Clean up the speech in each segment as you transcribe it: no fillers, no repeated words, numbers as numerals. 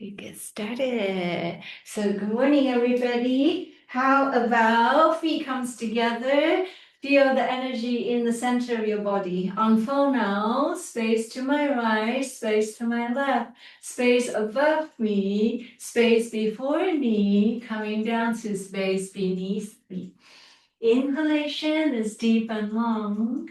We get started. So good morning, everybody. How about feet comes together? Feel the energy in the center of your body. Unfold now. Space to my right, space to my left, space above me, space before me, coming down to space beneath me. Inhalation is deep and long.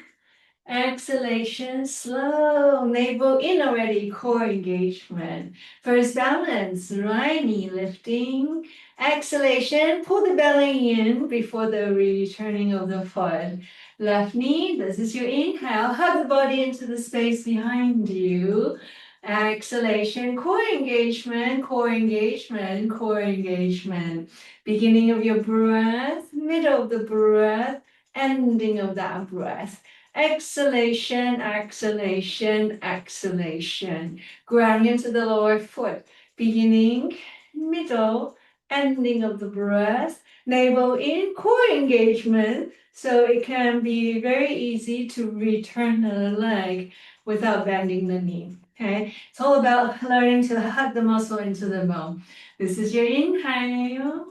Exhalation, slow, navel in already, core engagement. First balance, right knee lifting. Exhalation, pull the belly in before the returning of the foot. Left knee, this is your inhale, hug the body into the space behind you. Exhalation, core engagement, core engagement, core engagement. Beginning of your breath, middle of the breath, ending of that breath. Exhalation, exhalation, exhalation. Ground into the lower foot. Beginning, middle, ending of the breath. Navel in, core engagement. So it can be very easy to return the leg without bending the knee. Okay, it's all about learning to hug the muscle into the bone. This is your inhale,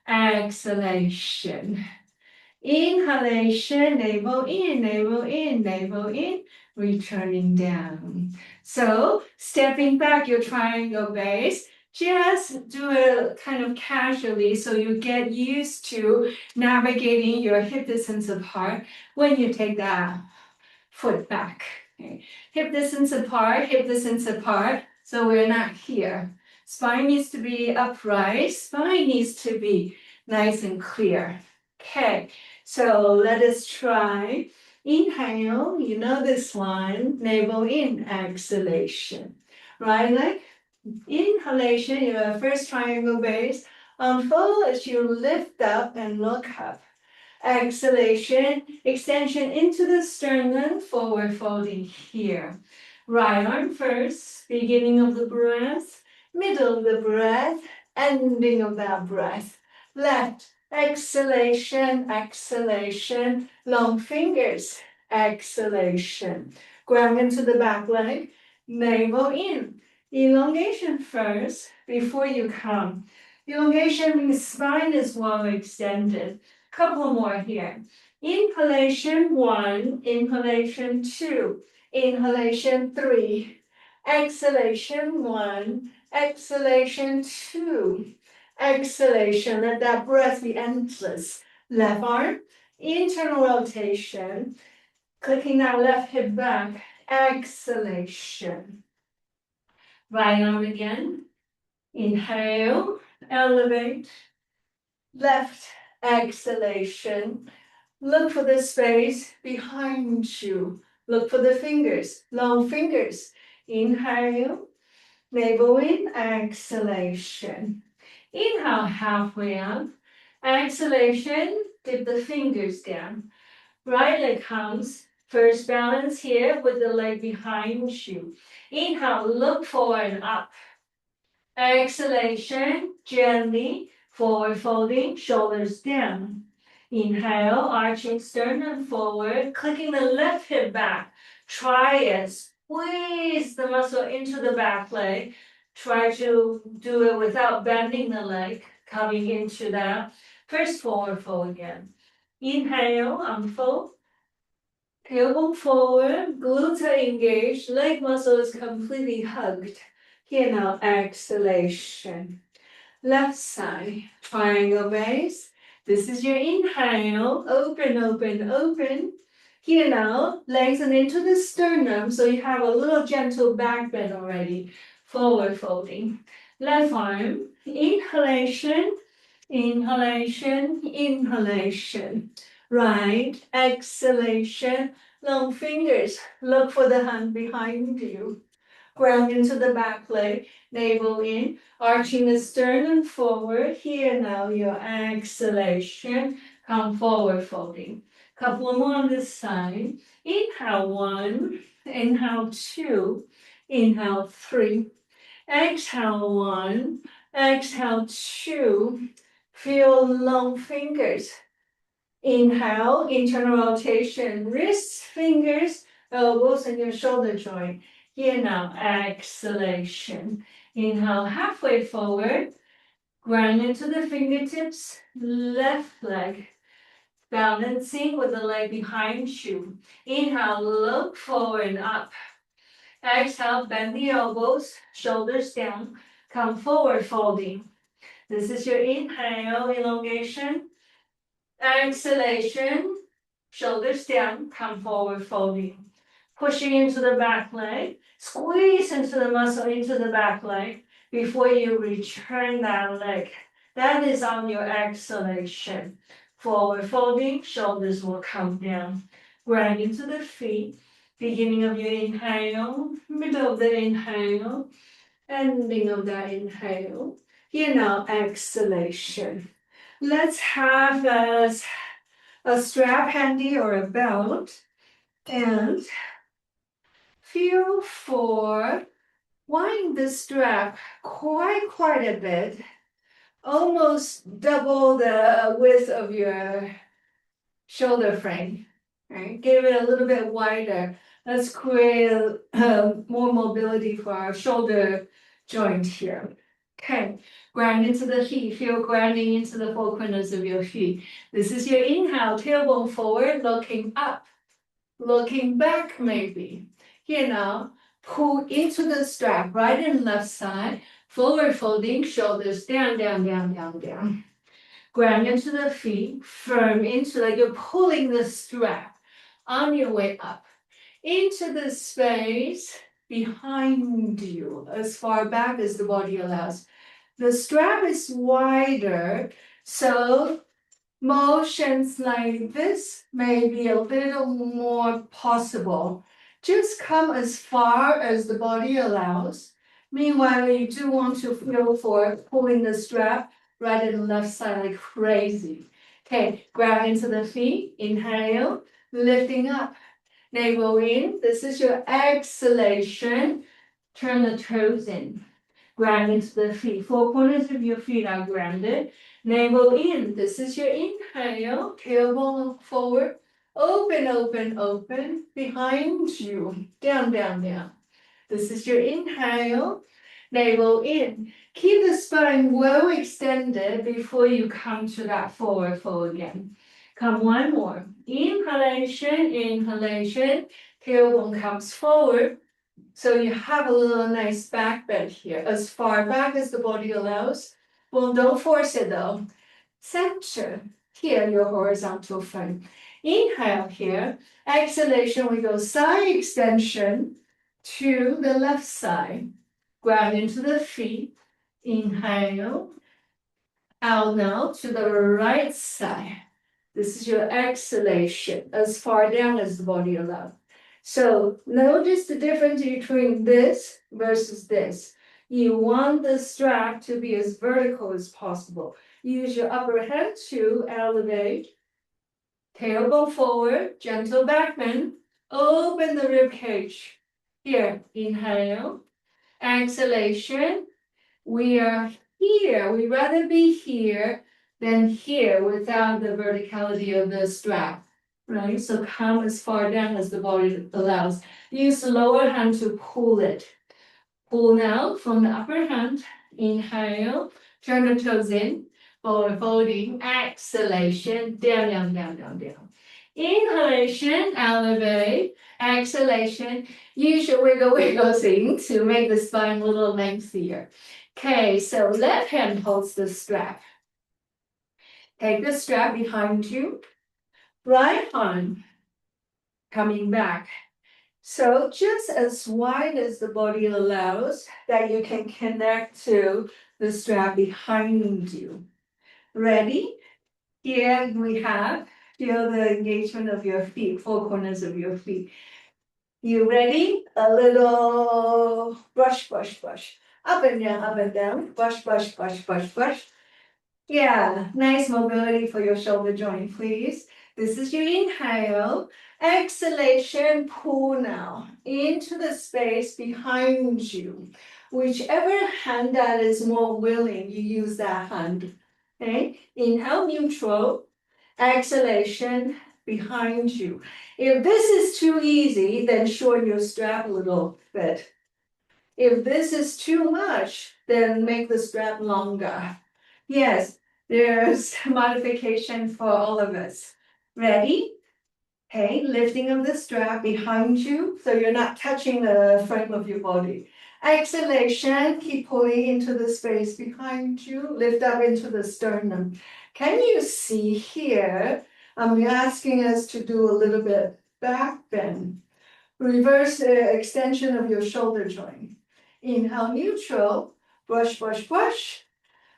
exhalation. Inhalation, navel in, navel in, navel in, returning down. So stepping back your triangle base, just do it kind of casually so you get used to navigating your hip distance apart when you take that foot back. Okay. Hip distance apart, hip distance apart, so we're not here. Spine needs to be upright, spine needs to be nice and clear. Okay, so let us try. Inhale, you know this one, navel in, exhalation. Right leg, inhalation, your first triangle base. Unfold as you lift up and look up. Exhalation, extension into the sternum, forward folding here. Right arm first, beginning of the breath, middle of the breath, ending of that breath. Left, exhalation, exhalation, long fingers, exhalation. Ground into the back leg, navel in. Elongation first before you come. Elongation means spine is well extended. Couple more here. Inhalation 1, inhalation 2, inhalation 3, exhalation 1, exhalation 2, exhalation. Let that breath be endless. Left arm, internal rotation, clicking that left hip back, exhalation. Right arm again. Inhale, elevate, left exhalation. Look for the space behind you. Look for the fingers, long fingers. Inhale, navel in, exhalation. Inhale, halfway up. Exhalation, dip the fingers down. Right leg comes. First balance here with the leg behind you. Inhale, look forward and up. Exhalation, gently, forward folding, shoulders down. Inhale, arching sternum forward, clicking the left hip back. Try it. Squeeze the muscle into the back leg. Try to do it without bending the leg, coming into that. First forward fold again. Inhale, unfold. Tailbone forward, glutes are engaged, leg muscle is completely hugged. Here now, exhalation. Left side, triangle base. This is your inhale, open, open, open. Here now, lengthen into the sternum, so you have a little gentle back bend already. Forward folding. Left arm, inhalation, inhalation, inhalation. Right, exhalation, long fingers. Look for the hand behind you. Ground into the back leg, navel in, arching the sternum forward. Here now, your exhalation. Come forward folding. Couple more on this side. Inhale 1, inhale 2, inhale 3. Exhale 1, exhale 2. Feel long fingers. Inhale, internal rotation, wrists, fingers, elbows, and your shoulder joint. Here now, exhalation. Inhale, halfway forward. Ground into the fingertips, left leg. Balancing with the leg behind you. Inhale, look forward up. Exhale, bend the elbows, shoulders down. Come forward, folding. This is your inhale, elongation. Exhalation, shoulders down, come forward, folding. Pushing into the back leg, squeeze into the muscle into the back leg before you return that leg. That is on your exhalation. Forward folding, shoulders will come down. Ground into the feet. Beginning of your inhale, middle of the inhale, ending of that inhale. Here now, exhalation. Let's have a strap handy or a belt and feel for wind the strap quite a bit, almost double the width of your shoulder frame. Right? Give it a little bit wider. Let's create more mobility for our shoulder joint here. Okay, ground into the feet. Feel grounding into the four corners of your feet. This is your inhale, tailbone forward, looking up, looking back maybe. Here now, pull into the strap, right and left side, forward folding, shoulders down, down, down, down, down. Ground into the feet, firm into like you're pulling the strap on your way up into the space behind you, as far back as the body allows. The strap is wider, so motions like this may be a little more possible. Just come as far as the body allows. Meanwhile, you do want to feel for pulling the strap right and left side like crazy. Okay, grab into the feet, inhale, lifting up, navel in. This is your exhalation. Turn the toes in. Ground into the feet. Four corners of your feet are grounded. Navel in. This is your inhale. Tailbone forward. Open, open, open. Behind you. Down, down, down. This is your inhale. Navel in. Keep the spine well extended before you come to that forward fold again. Come one more. Inhalation, inhalation. Tailbone comes forward. So you have a little nice back bend here, as far back as the body allows. Well, don't force it though. Center, here your horizontal front. Inhale here. Exhalation, we go side extension to the left side. Ground into the feet. Inhale. Out now to the right side. This is your exhalation, as far down as the body allows. So notice the difference between this versus this. You want the strap to be as vertical as possible. Use your upper hand to elevate. Tailbone forward, gentle back bend. Open the rib cage. Here, inhale. Exhalation. We are here. We'd rather be here than here without the verticality of the strap. Right? So come as far down as the body allows. Use the lower hand to pull it. Pull now from the upper hand. Inhale. Turn the toes in. Forward folding. Exhalation. Down, down, down, down, down. Inhalation. Elevate. Exhalation. Use your wiggle thing to make the spine a little lengthier. Okay, so left hand holds the strap. Take the strap behind you. Right arm coming back. So just as wide as the body allows that you can connect to the strap behind you. Ready? Here we have, feel the engagement of your feet, four corners of your feet. You ready? A little brush, brush, brush. Up and down, brush, brush, brush, brush, brush. Yeah, nice mobility for your shoulder joint, please. This is your inhale. Exhalation, pull now into the space behind you. Whichever hand that is more willing, you use that hand. Okay, inhale, neutral. Exhalation, behind you. If this is too easy, then shorten your strap a little bit. If this is too much, then make the strap longer. Yes, there's modification for all of us. Ready? Okay, lifting of the strap behind you so you're not touching the frame of your body. Exhalation, keep pulling into the space behind you, lift up into the sternum. Can you see here? I'm asking us to do a little bit back bend. Reverse extension of your shoulder joint. Inhale, neutral, brush, brush, brush.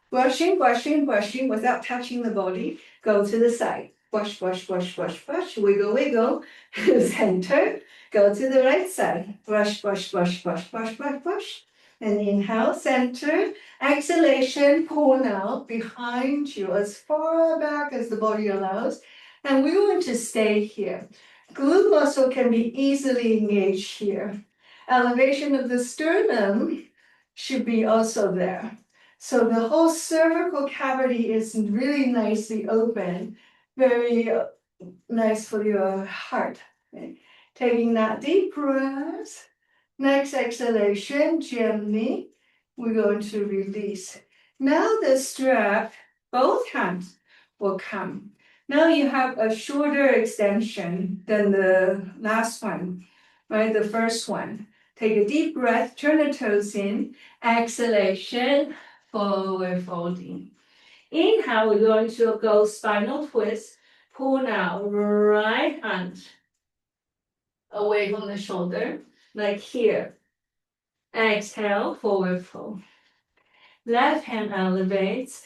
Brushing, brushing, brushing without touching the body. Go to the side. Brush, brush, brush, brush, brush. Wiggle, wiggle. Center. Go to the right side. Brush, brush, brush, brush, brush, brush, brush. And inhale, center. Exhalation, pull out behind you as far back as the body allows. And we want to stay here. Glute muscle can be easily engaged here. Elevation of the sternum should be also there. So the whole cervical cavity is really nicely open, very nice for your heart. Okay. Taking that deep breath. Next exhalation, gently, we're going to release. Now the strap, both hands will come. Now you have a shorter extension than the last one, right? The first one. Take a deep breath, turn the toes in, exhalation, forward folding. Inhale, we're going to go spinal twist. Pull now, right hand away from the shoulder, like here. Exhale, forward fold. Left hand elevates.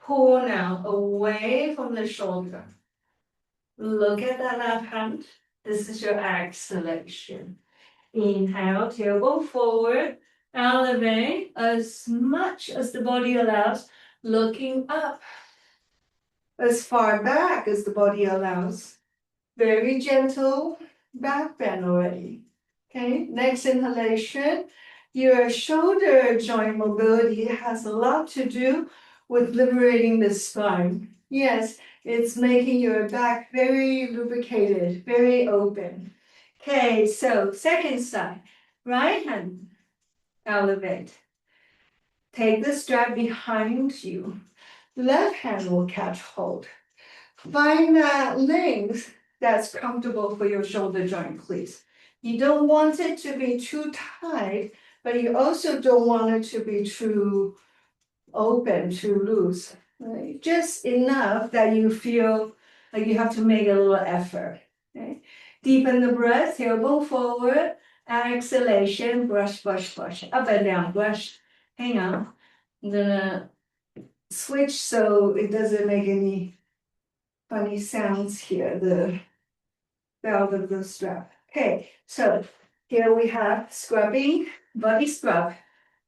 Pull now, away from the shoulder. Look at that left hand. This is your exhalation. Inhale, tailbone forward. Elevate as much as the body allows, looking up as far back as the body allows. Very gentle back bend already. Okay, next inhalation. Your shoulder joint mobility has a lot to do with liberating the spine. Yes, it's making your back very lubricated, very open. Okay, so second side, right hand, elevate. Take the strap behind you. Left hand will catch hold. Find that length that's comfortable for your shoulder joint, please. You don't want it to be too tight, but you also don't want it to be too open, too loose. Right? Just enough that you feel like you have to make a little effort. Okay? Deepen the breath, tailbone forward, exhalation, brush, brush, brush, up and down, brush. Hang on. I'm gonna switch so it doesn't make any funny sounds here, the belt of the strap. Okay, so here we have scrubbing, body scrub.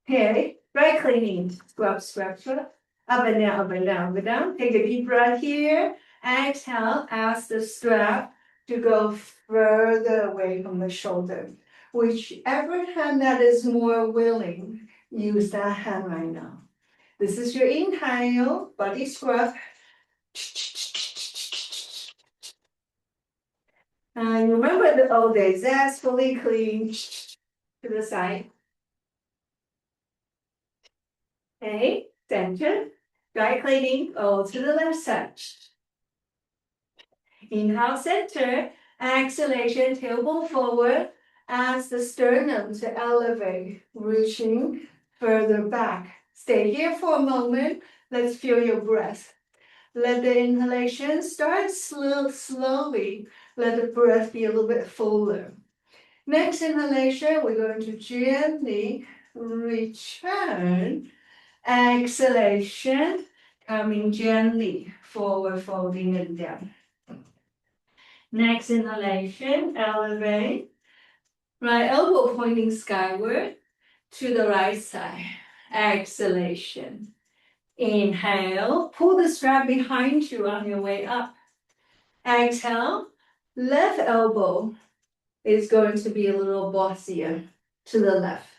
Okay, dry cleaning, scrub, scrub, scrub. Up and down, up and down, up and down. Take a deep breath here. Exhale, ask the strap to go further away from the shoulder. Whichever hand that is more willing, use that hand right now. This is your inhale, body scrub. And remember the old days, that's fully clean to the side. Okay, center, dry cleaning, go to the left side. Inhale, center, exhalation, tailbone forward, ask the sternum to elevate, reaching further back. Stay here for a moment, let's feel your breath. Let the inhalation start slowly. Let the breath be a little bit fuller. Next inhalation, we're going to gently return. Exhalation, coming gently forward, folding it down. Next inhalation, elevate. Right elbow pointing skyward to the right side. Exhalation. Inhale, pull the strap behind you on your way up. Exhale, left elbow is going to be a little bossier to the left.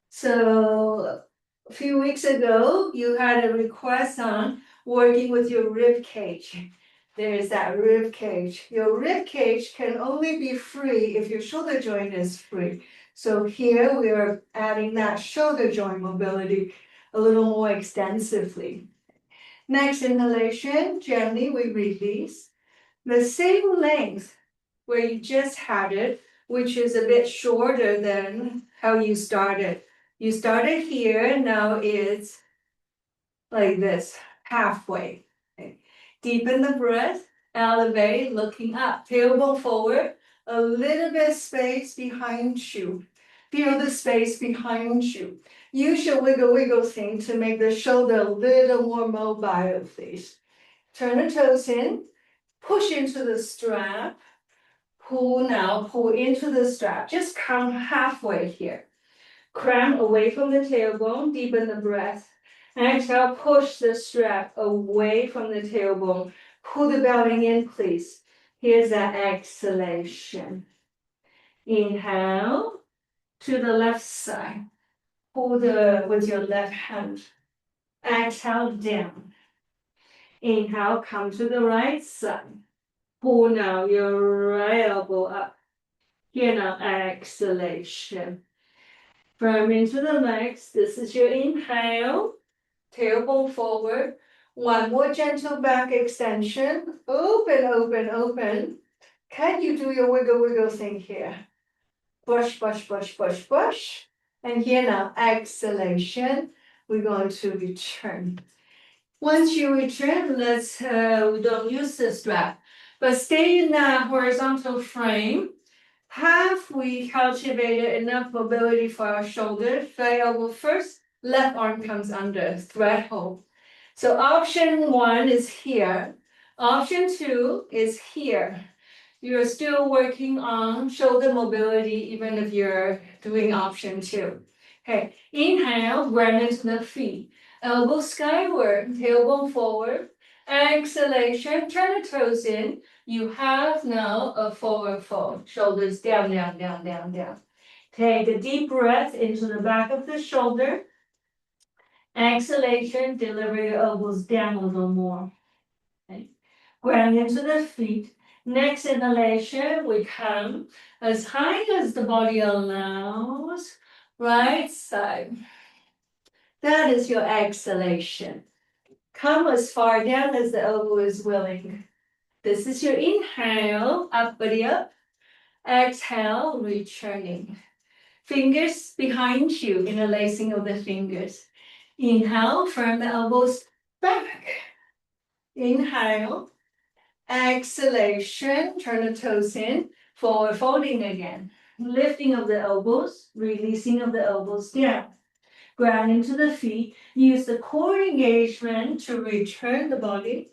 So a few weeks ago, you had a request on working with your rib cage. There's that rib cage. Your rib cage can only be free if your shoulder joint is free. So here we are adding that shoulder joint mobility a little more extensively. Next inhalation, gently we release. The same length where you just had it, which is a bit shorter than how you started. You started here, now it's like this, halfway. Okay. Deepen the breath, elevate, looking up, tailbone forward, a little bit space behind you. Feel the space behind you. Use your wiggle thing to make the shoulder a little more mobile, please. Turn the toes in, push into the strap, pull into the strap. Just come halfway here. Cram away from the tailbone, deepen the breath. Exhale, push the strap away from the tailbone. Pull the belly in, please. Here's that exhalation. Inhale to the left side. Pull with your left hand. Exhale down. Inhale, come to the right side. Pull now your right elbow up. Here now, exhalation. Firm into the legs. This is your inhale. Tailbone forward. One more gentle back extension. Open. Can you do your wiggle thing here? Push. And here now, exhalation. We're going to return. Once you return, we don't use the strap, but stay in that horizontal frame. Have we cultivated enough mobility for our shoulder? Right elbow first, left arm comes under, thread hold. So option 1 is here. Option 2 is here. You're still working on shoulder mobility even if you're doing option 2. Okay, inhale, ground into the feet. Elbow skyward, tailbone forward. Exhalation, turn the toes in. You have now a forward fold. Shoulders down. Take a deep breath into the back of the shoulder. Exhalation, deliver your elbows down a little more. Okay. Ground into the feet. Next inhalation, we come as high as the body allows. Right side. That is your exhalation. Come as far down as the elbow is willing. This is your inhale, uppity up. Exhale, returning. Fingers behind you, interlacing of the fingers. Inhale, firm the elbows back. Inhale. Exhalation, turn the toes in. Forward folding again. Lifting of the elbows, releasing of the elbows down. Ground into the feet. Use the core engagement to return the body.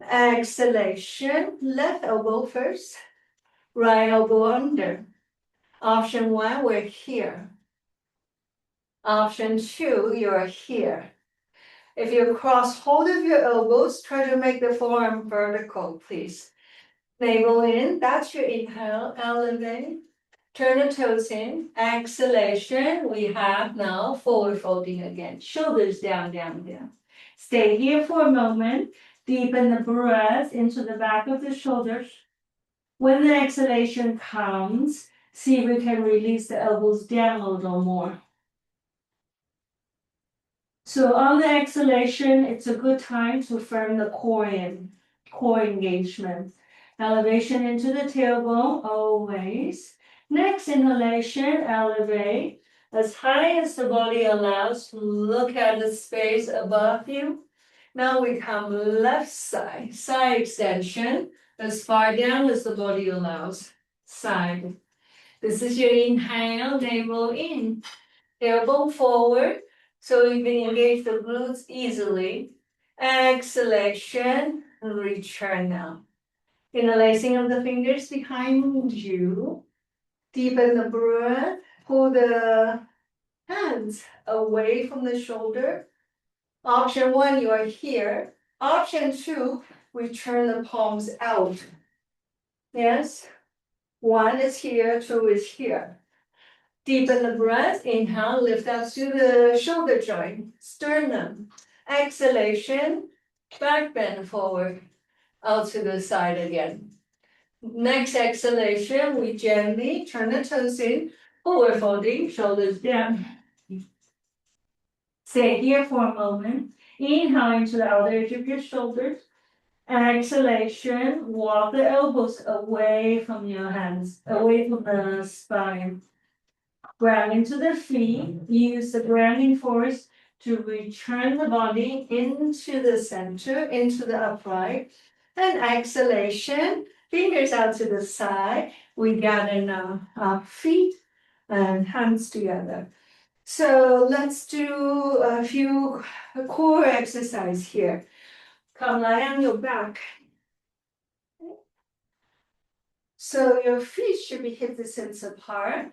Exhalation, left elbow first, right elbow under. Option 1, we're here. Option 2, you're here. If you cross hold of your elbows, try to make the forearm vertical, please. Navel in, that's your inhale, elevate. Turn the toes in, exhalation. We have now forward folding again. Shoulders down. Stay here for a moment. Deepen the breath into the back of the shoulders. When the exhalation comes, see if we can release the elbows down a little more. So on the exhalation, it's a good time to firm the core in, core engagement. Elevation into the tailbone, always. Next inhalation, elevate as high as the body allows. Look at the space above you. Now we come left side, side extension, as far down as the body allows. Side. This is your inhale, navel in. Tailbone forward, so you can engage the glutes easily. Exhalation, return now. Interlacing of the fingers behind you. Deepen the breath. Pull the hands away from the shoulder. Option 1, you are here. Option 2, we turn the palms out. Yes. 1 is here, 2 is here. Deepen the breath. Inhale, lift up to the shoulder joint, sternum. Exhalation, back bend forward, out to the side again. Next exhalation, we gently turn the toes in, Forward folding, shoulders down. Stay here for a moment. Inhale into the outer edge of your shoulders. Exhalation, walk the elbows away from your hands, away from the spine. Ground into the feet. Use the grounding force to return the body into the center, into the upright. And exhalation, fingers out to the side. We gather now our feet and hands together. So let's do a few core exercise here. Come lie on your back. So your feet should be hip distance apart.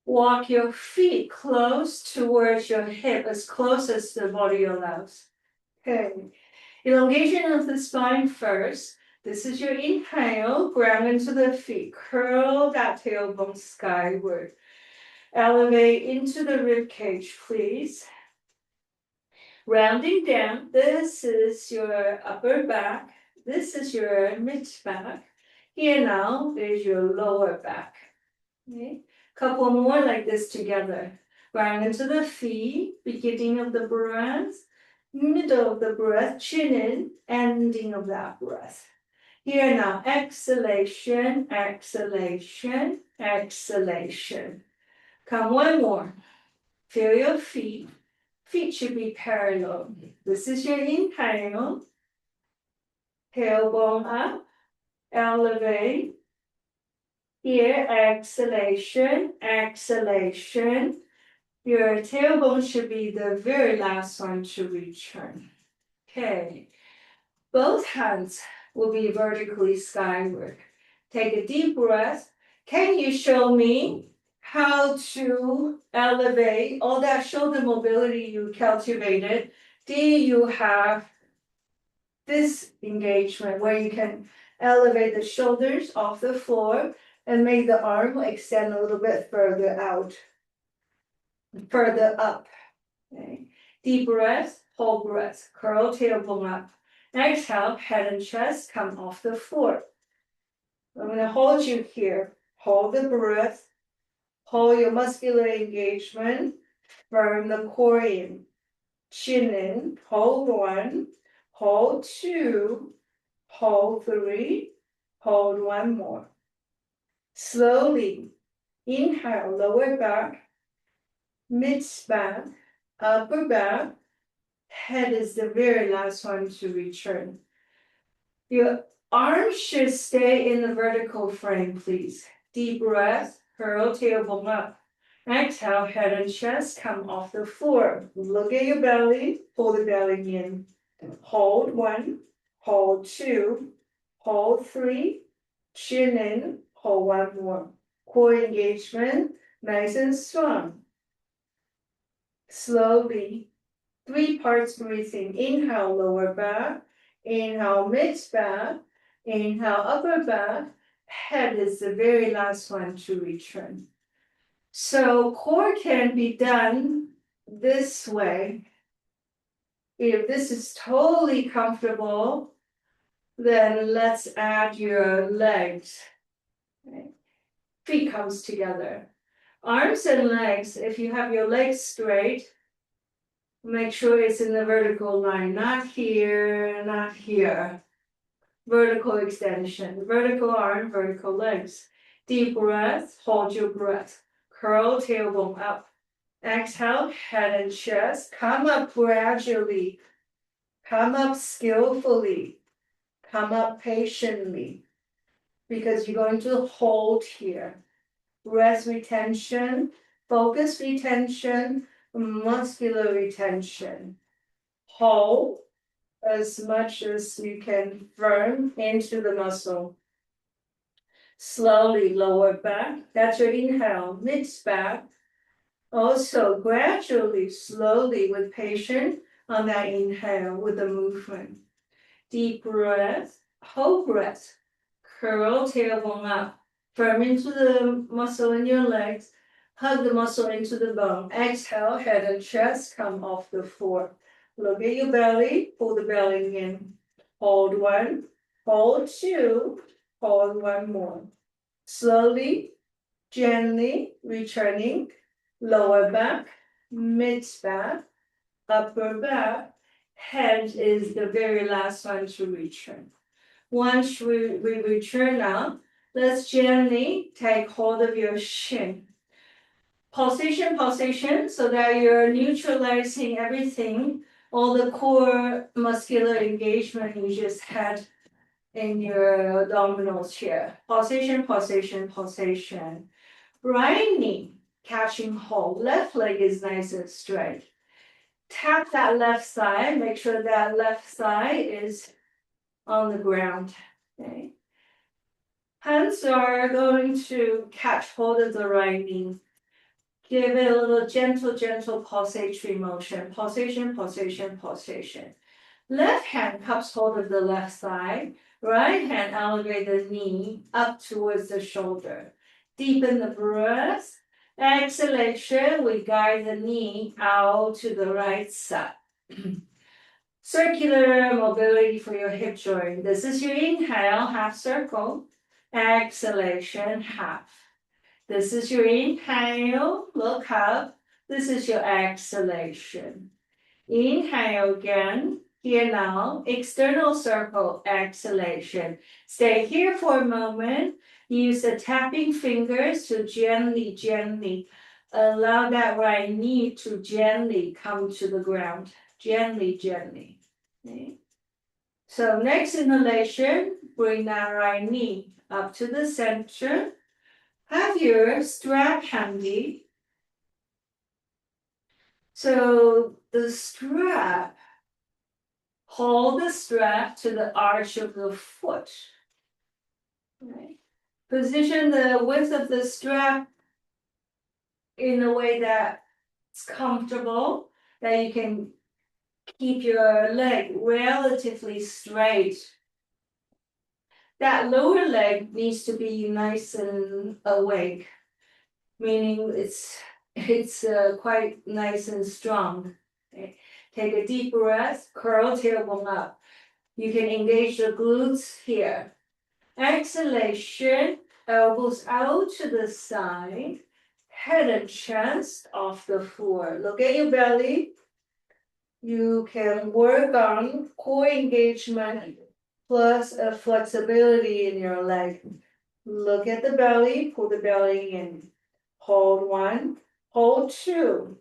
Walk your feet close towards your hip, as close as the body allows. Okay. Elongation of the spine first. This is your inhale. Ground into the feet. Curl that tailbone skyward. Elevate into the rib cage, please. Rounding down. This is your upper back. This is your mid back. Here now is your lower back. Okay. Couple more like this together. Round into the feet, beginning of the breath, middle of the breath, chin in, ending of that breath. Here now, exhalation, exhalation, exhalation. Come one more. Feel your feet. Feet should be parallel. This is your inhale. Tailbone up, elevate. Here, exhalation, exhalation. Your tailbone should be the very last one to return. Okay. Both hands will be vertically skyward. Take a deep breath. Can you show me how to elevate all that shoulder mobility you cultivated? Do you have this engagement where you can elevate the shoulders off the floor and make the arm extend a little bit further out, further up? Okay. Deep breath, hold breath, curl tailbone up. Exhale, head and chest come off the floor. I'm going to hold you here. Hold the breath, hold your muscular engagement, firm the core in. Chin in, hold one, hold two, hold three, hold one more. Slowly, inhale, lower back, mid back, upper back, head is the very last one to return. Your arms should stay in the vertical frame, please. Deep breath, curl tailbone up. Exhale, head and chest come off the floor. Look at your belly, pull the belly in. Hold one, hold two, hold three, chin in, hold one more. Core engagement, nice and strong. Slowly, 3 parts breathing. Inhale, lower back. Inhale, mid back. Inhale, upper back. Head is the very last one to return. So core can be done this way. If this is totally comfortable, then let's add your legs. Okay. Feet comes together. Arms and legs, if you have your legs straight, make sure it's in the vertical line, not here, not here. Vertical extension, vertical arm, vertical legs. Deep breath, hold your breath. Curl tailbone up. Exhale, head and chest. Come up gradually. Come up skillfully. Come up patiently. Because you're going to hold here. Breath retention, focus retention, muscular retention. Hold as much as you can firm into the muscle. Slowly lower back. That's your inhale. Mid back. Also gradually, slowly with patience on that inhale with the movement. Deep breath. Hold breath. Curl tailbone up. Firm into the muscle in your legs. Hug the muscle into the bone. Exhale, head and chest come off the floor. Look at your belly, pull the belly in. Hold one, hold two, hold one more. Slowly, Gently returning, lower back, mid back, upper back. Head is the very last one to return. Once we return now, let's gently take hold of your shin. Pulsation, so that you're neutralizing everything, all the core muscular engagement you just had in your abdominals here. Pulsation. Right knee catching hold. Left leg is nice and straight. Tap that left side. Make sure that left side is on the ground. Okay. Hands are going to catch hold of the right knee. Give it a little gentle pulsatory motion. Pulsation. Left hand cups hold of the left side. Right hand elevate the knee up towards the shoulder. Deepen the breath. Exhalation, we guide the knee out to the right side. Circular mobility for your hip joint. This is your inhale, half circle. Exhalation, half. This is your inhale, look up. This is your exhalation. Inhale again. Here now, external circle, exhalation. Stay here for a moment. Use the tapping fingers to gently allow that right knee to gently come to the ground. Gently. Okay. So next inhalation, bring that right knee up to the center. Have your strap handy. So the strap, hold the strap to the arch of the foot. Right. Position the width of the strap in a way that's comfortable, that you can keep your leg relatively straight. That lower leg needs to be nice and awake, meaning it's quite nice and strong. Okay. Take a deep breath, curl tailbone up. You can engage the glutes here. Exhalation, elbows out to the side, head and chest off the floor. Look at your belly. You can work on core engagement plus a flexibility in your leg. Look at the belly, pull the belly in. Hold one, hold two.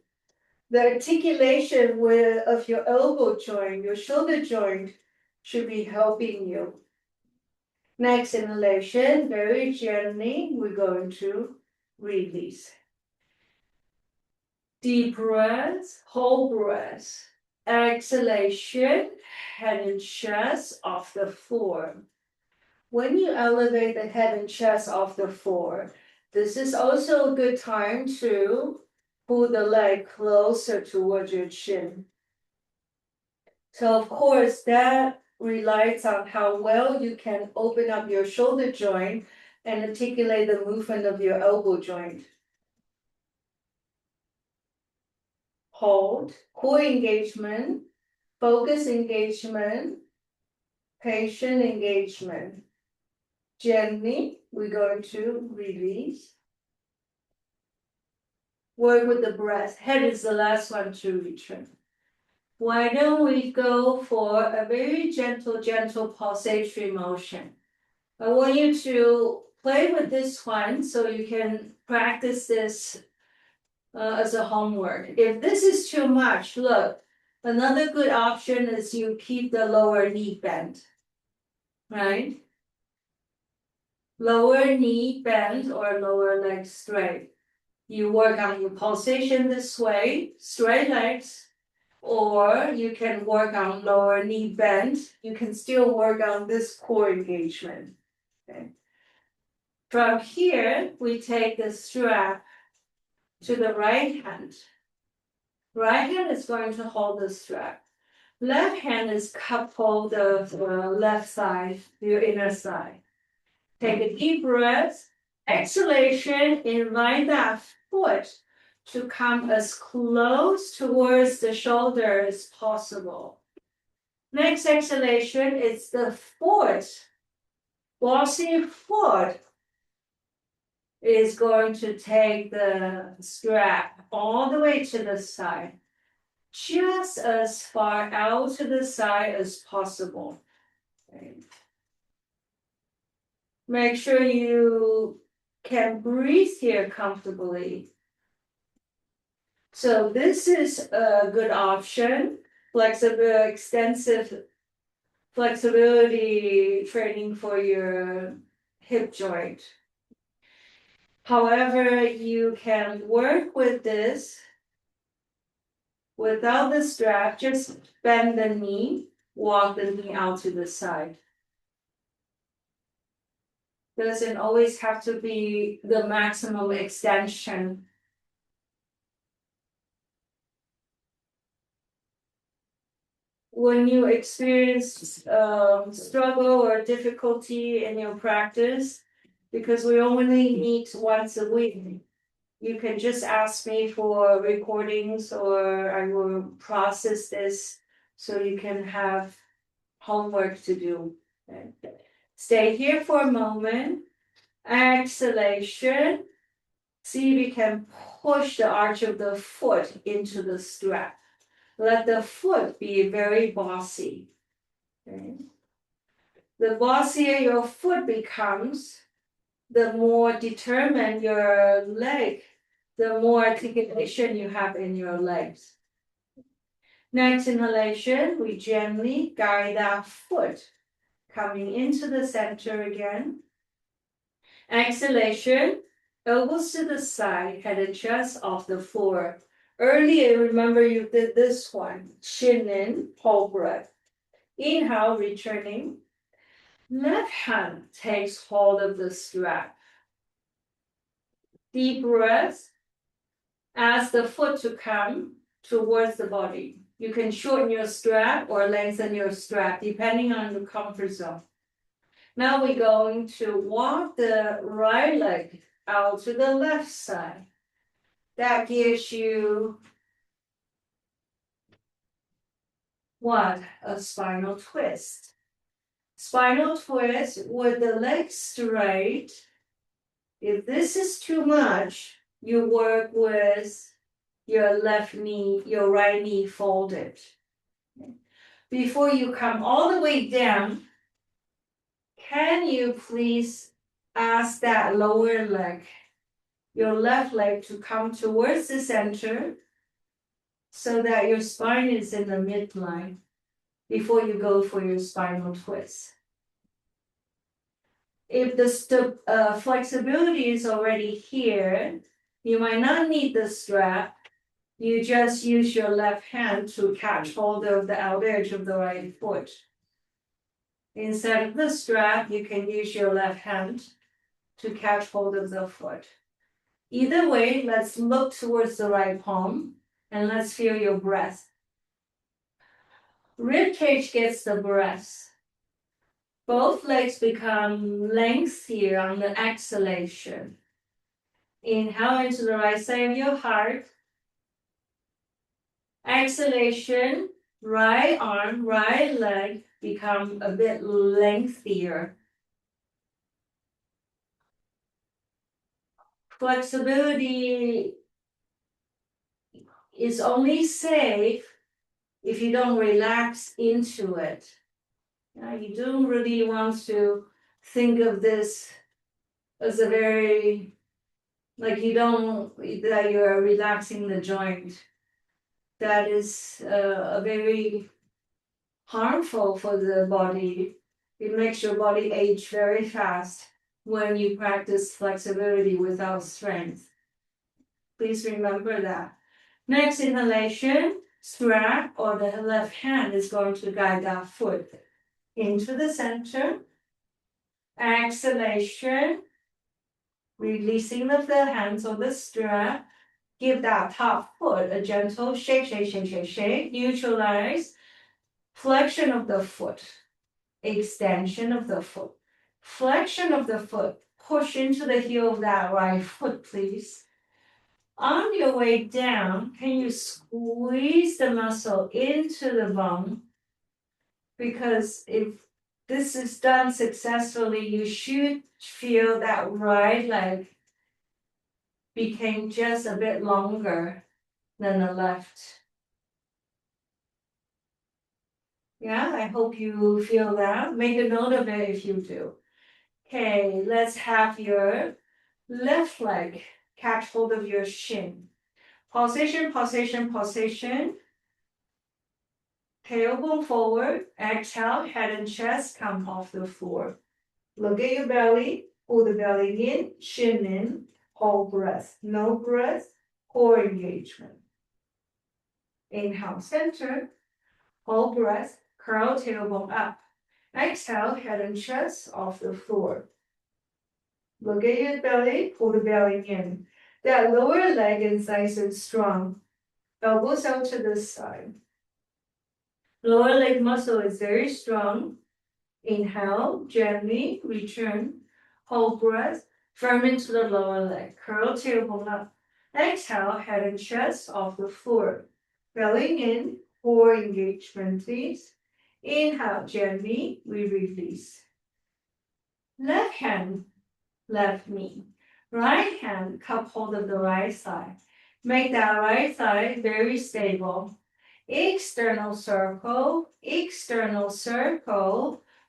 The articulation of your elbow joint, your shoulder joint should be helping you. Next inhalation, very gently, we're going to release. Deep breath, whole breath. Exhalation, head and chest off the floor. When you elevate the head and chest off the floor, this is also a good time to pull the leg closer towards your chin. So of course, that relies on how well you can open up your shoulder joint and articulate the movement of your elbow joint. Hold, core engagement, focus engagement, patient engagement. Gently, we're going to release. Work with the breath. Head is the last one to return. Why don't we go for a very gentle pulsatory motion? I want you to play with this one so you can practice this as a homework. If this is too much, look, another good option is you keep the lower knee bent, right? Lower knee bent or lower leg straight. You work on your pulsation this way, straight legs, or you can work on lower knee bend. You can still work on this core engagement. Okay. From here, we take the strap to the right hand. Right hand is going to hold the strap. Left hand is coupled the left side, your inner side. Take a deep breath. Exhalation, invite that foot to come as close towards the shoulder as possible. Next exhalation is the foot, bossy foot, is going to take the strap all the way to the side, just as far out to the side as possible. Okay. Make sure you can breathe here comfortably. So this is a good option, flexible, extensive flexibility training for your hip joint. However, you can work with this without the strap, just bend the knee, walk the knee out to the side. Doesn't always have to be the maximum extension. When you experience struggle or difficulty in your practice, because we only meet once a week, you can just ask me for recordings or I will process this so you can have homework to do. Stay here for a moment. Exhalation. See if you can push the arch of the foot into the strap. Let the foot be very bossy. Okay. The bossier your foot becomes, the more determined your leg, the more articulation you have in your legs. Next inhalation, we gently guide that foot coming into the center again. Exhalation, elbows to the side, head just off the floor. Earlier, remember you did this one. Chin in, hold breath. Inhale, returning. Left hand takes hold of the strap. Deep breath. Ask the foot to come towards the body. You can shorten your strap or lengthen your strap, depending on your comfort zone. Now we're going to walk the right leg out to the left side. That gives you what? A spinal twist. Spinal twist with the legs straight. If this is too much, you work with your left knee, your right knee folded. Before you come all the way down, can you please ask that lower leg, your left leg, to come towards the center so that your spine is in the midline before you go for your spinal twist. If the flexibility is already here, you might not need the strap. You just use your left hand to catch hold of the outer edge of the right foot. Instead of the strap, you can use your left hand to catch hold of the foot. Either way, let's look towards the right palm and let's feel your breath. Ribcage gets the breath. Both legs become lengthier on the exhalation. Inhale into the right side of your heart. Exhalation, right arm, right leg become a bit lengthier. Flexibility is only safe if you don't relax into it. You don't really want to think of this as a very, like you don't, that you're relaxing the joint. That is a very harmful for the body. It makes your body age very fast when you practice flexibility without strength. Please remember that. Next inhalation, strap or the left hand is going to guide that foot into the center. Exhalation, releasing of the hands on the strap. Give that top foot a gentle shake, shake, shake, shake, shake. Neutralize. Flexion of the foot. Extension of the foot. Flexion of the foot. Push into the heel of that right foot, please. On your way down, can you squeeze the muscle into the bone? Because if this is done successfully, you should feel that right leg became just a bit longer than the left. Yeah, I hope you feel that. Make a note of it if you do. Okay, let's have your left leg catch hold of your shin. Position, position, position. Tailbone forward. Exhale, head and chest come off the floor. Look at your belly. Pull the belly in, shin in. Hold breath. No breath. Core engagement. Inhale, center. Hold breath. Curl tailbone up. Exhale, head and chest off the floor. Look at your belly. Pull the belly in. That lower leg is nice and strong. Elbows out to this side. Lower leg muscle is very strong. Inhale, gently return. Hold breath. Firm into the lower leg. Curl tailbone up. Exhale, head and chest off the floor. Belly in. Core engagement, please. Inhale, gently. We release. Left hand, left knee. Right hand, cup hold of the right side. Make that right side very stable. External circle,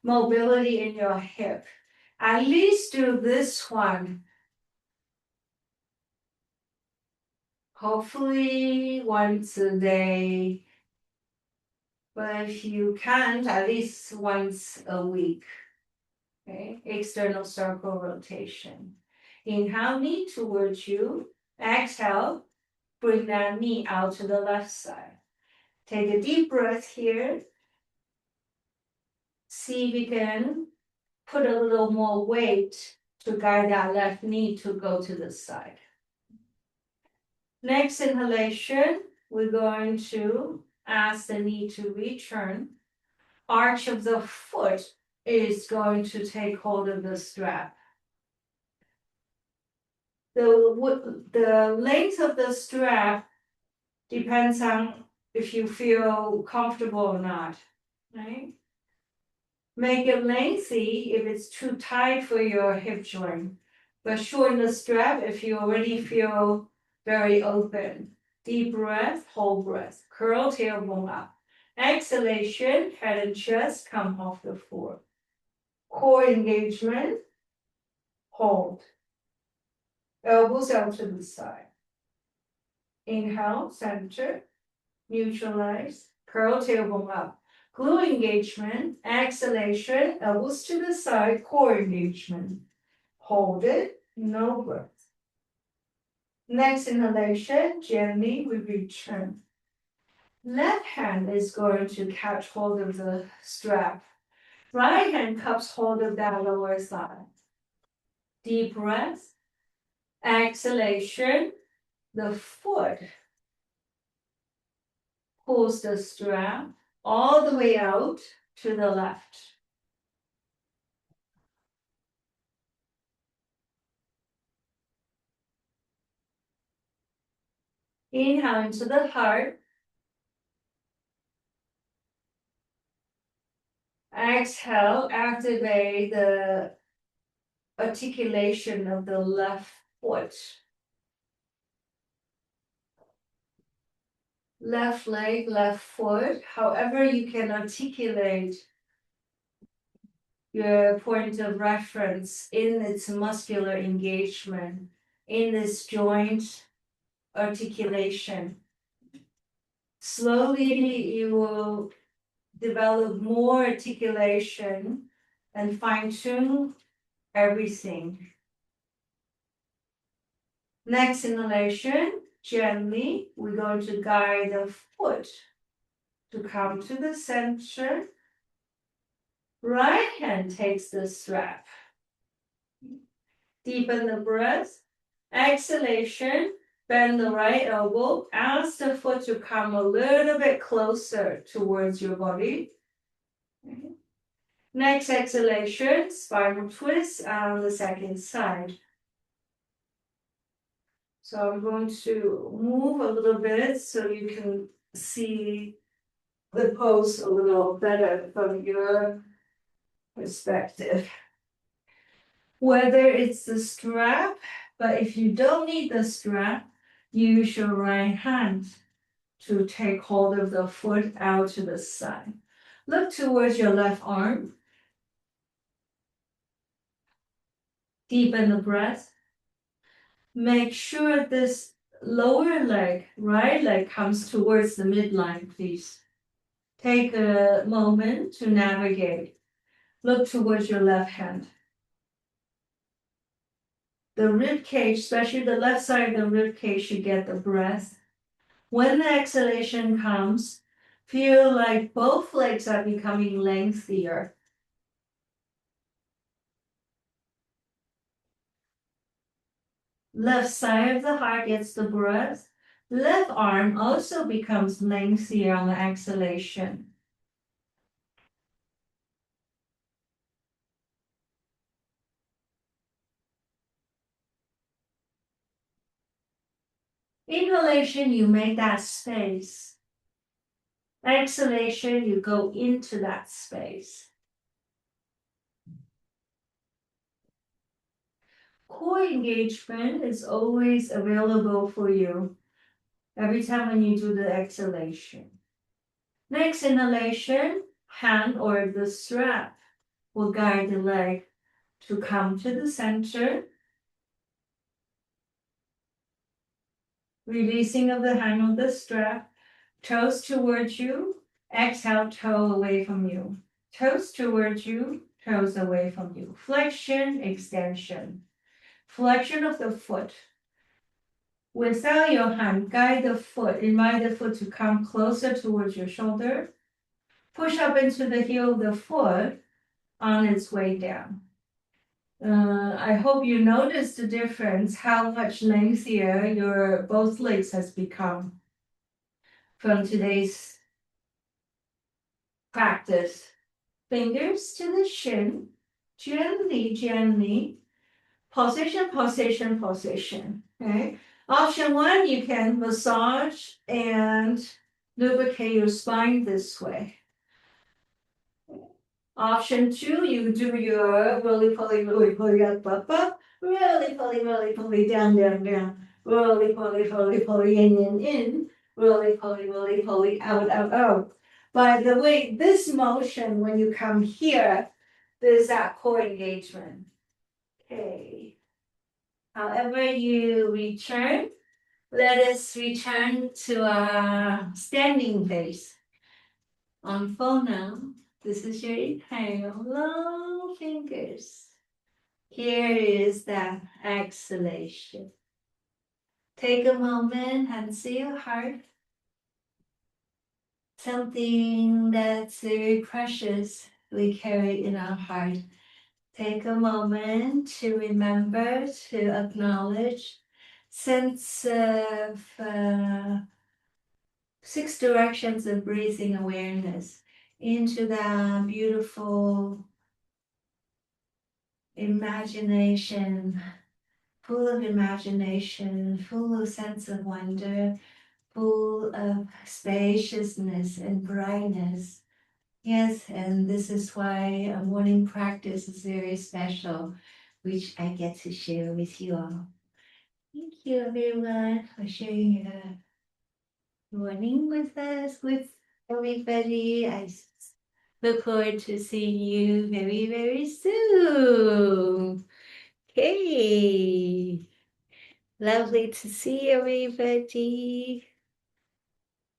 mobility in your hip. At least do this one. Hopefully once a day. But if you can't, at least once a week. Okay, external circle rotation. Inhale, knee towards you. Exhale, bring that knee out to the left side. Take a deep breath here. See if you can put a little more weight to guide that left knee to go to the side. Next inhalation, we're going to ask the knee to return. Arch of the foot is going to take hold of the strap. The length of the strap depends on if you feel comfortable or not, right? Make it lengthy if it's too tight for your hip joint, but shorten the strap if you already feel very open. Deep breath, hold breath. Curl tailbone up. Exhalation, head and chest come off the floor. Core engagement, hold. Elbows out to the side. Inhale, center, neutralize, curl tailbone up. Glute engagement, exhalation, elbows to the side, core engagement. Hold it, no breath. Next inhalation, gently we return. Left hand is going to catch hold of the strap. Right hand cups hold of that lower side. Deep breath, exhalation, the foot pulls the strap all the way out to the left. Inhale into the heart. Exhale, activate the articulation of the left foot. Left leg, left foot, however you can articulate your point of reference in its muscular engagement, in this joint articulation. Slowly you will develop more articulation and fine-tune everything. Next inhalation, gently, we're going to guide the foot to come to the center. Right hand takes the strap. Deepen the breath. Exhalation, bend the right elbow. Ask the foot to come a little bit closer towards your body. Next exhalation, spinal twist on the second side. So I'm going to move a little bit so you can see the pose a little better from your perspective. Whether it's the strap But if you don't need the strap, use your right hand to take hold of the foot out to the side. Look towards your left arm. Deepen the breath. Make sure this lower leg, right leg, comes towards the midline, please. Take a moment to navigate. Look towards your left hand. The rib cage, especially the left side of the rib cage, should get the breath. When the exhalation comes, feel like both legs are becoming lengthier. Left side of the heart gets the breath. Left arm also becomes lengthier on the exhalation. Inhalation, you make that space. Exhalation, you go into that space. Core engagement is always available for you every time when you do the exhalation. Next inhalation, hand or the strap will guide the leg to come to the center. Releasing of the hand on the strap, toes towards you, exhale, toe away from you. Toes towards you, toes away from you. Flexion, extension. Flexion of the foot. Without your hand, guide the foot, invite the foot to come closer towards your shoulder. Push up into the heel of the foot on its way down. I hope you notice the difference, how much lengthier your both legs has become from today's practice. Fingers to the shin, gently, gently. Position, position, position. Okay. Option one, you can massage and lubricate your spine this way. Option two, you do your roly-poly up, roly-poly down, roly-poly in, roly-poly out. By the way, this motion, when you come here, there's that core engagement. Okay. However you return, let us return to a standing base. On full now. This is your inhale, long fingers. Here is the exhalation. Take a moment and see your heart. Something that's very precious we carry in our heart. Take a moment to remember, to acknowledge, sense of 6 directions of breathing awareness into that beautiful imagination, full of imagination, full of sense of wonder, full of spaciousness and brightness. Yes, and this is why a morning practice is very special, which I get to share with you all. Thank you everyone for sharing your morning with us, with everybody. I look forward to seeing you very, very soon. Okay. Lovely to see everybody.